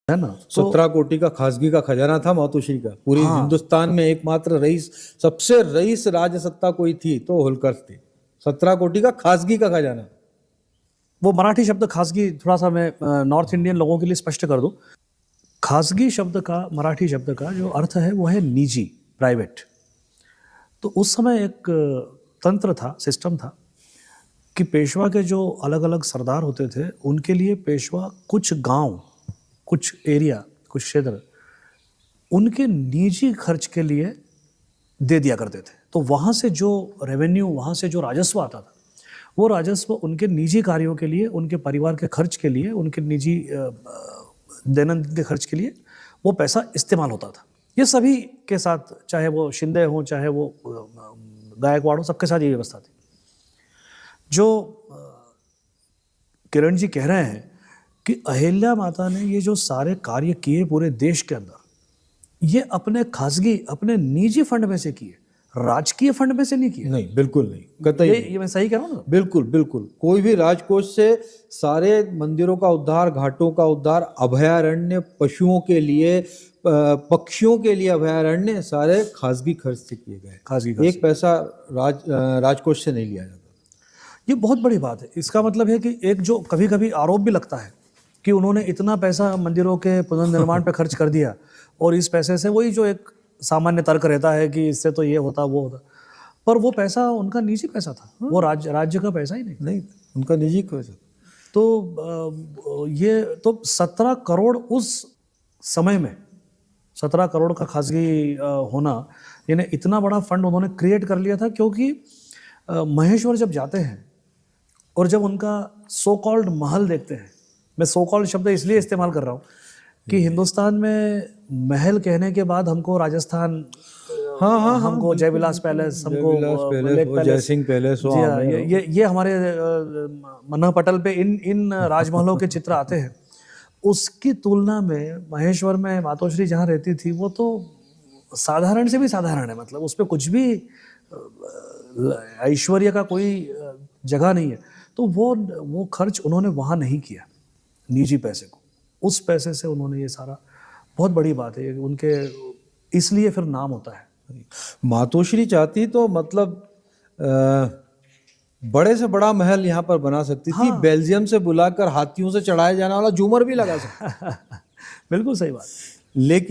है ना। 17 कोटि का खासगी का खजाना था मातोश्री का। पूरी हिंदुस्तान में एकमात्र रईस, सबसे रईस राजसत्ता कोई थी तो होलकर्स थे। 17 कोटि का खासगी का खजाना। वो मराठी शब्द खासगी थोड़ा सा मैं नॉर्थ इंडियन लोगों के लिए स्पष्ट कर दूं। खासगी शब्द का, मराठी शब्द का जो अर्थ है वो है निजी, प्राइवेट। तो उस समय एक तंत्र था, सिस्टम था कि पेशवा के जो अलग अलग सरदार होते थे उनके लिए पेशवा कुछ गांव, कुछ एरिया, कुछ क्षेत्र उनके निजी खर्च के लिए दे दिया करते थे। तो वहाँ से जो रेवेन्यू, वहाँ से जो राजस्व आता था, वो राजस्व उनके निजी कार्यों के लिए, उनके परिवार के खर्च के लिए, उनके निजी दैनंदिन के खर्च के लिए वो पैसा इस्तेमाल होता था। ये सभी के साथ, चाहे वो शिंदे हों, चाहे वो गायकवाड़ हो, सबके साथ ये व्यवस्था थी। जो किरण जी कह रहे हैं कि अहिल्या माता ने ये जो सारे कार्य किए पूरे देश के अंदर, ये अपने खासगी, अपने निजी फंड में से किए, राजकीय फंड में से नहीं किए। नहीं, बिल्कुल नहीं, कतई नहीं। ये मैं सही कह रहा हूँ ना? बिल्कुल बिल्कुल। कोई भी राजकोष से सारे मंदिरों का उद्धार, घाटों का उद्धार, अभयारण्य, पशुओं के लिए, पक्षियों के लिए अभयारण्य, सारे खासगी खर्च से किए गए। खासगी एक पैसा राजकोष से नहीं लिया जाता। ये बहुत बड़ी बात है। इसका मतलब है कि एक जो कभी कभी आरोप भी लगता है कि उन्होंने इतना पैसा मंदिरों के पुनर्निर्माण पे खर्च कर दिया और इस पैसे से, वही जो एक सामान्य तर्क रहता है कि इससे तो ये होता वो होता, पर वो पैसा उनका निजी पैसा था। वो राज्य का पैसा ही नहीं, उनका निजी पैसा। तो ये तो 17 करोड़ उस समय में, 17 करोड़ का खासगी होना, यानी इतना बड़ा फंड उन्होंने क्रिएट कर लिया था। क्योंकि महेश्वर जब जाते हैं और जब उनका सो कॉल्ड महल देखते हैं, मैं सो कॉल्ड शब्द इसलिए इस्तेमाल कर रहा हूँ कि हिंदुस्तान में महल कहने के बाद हमको राजस्थान, हमको जयविलास पैलेस, हमको लेक पैलेस, जयसिंह पैलेस, जी हाँ, ये हमारे मन्ना पटल पे इन राजमहलों के चित्र आते हैं। उसकी तुलना में महेश्वर में मातोश्री जहाँ रहती थी वो तो साधारण से भी साधारण है। मतलब उस पर कुछ भी ऐश्वर्य का कोई जगह नहीं है। तो वो खर्च उन्होंने वहाँ नहीं किया, निजी पैसे को। उस पैसे से उन्होंने ये सारा, बहुत बड़ी बात है उनके, इसलिए फिर नाम होता है। मातोश्री चाहती तो मतलब बड़े से बड़ा महल यहाँ पर बना सकती थी। बेल्जियम से बुलाकर हाथियों से चढ़ाया जाने वाला झूमर भी लगा सकती। बिल्कुल सही बात। लेकिन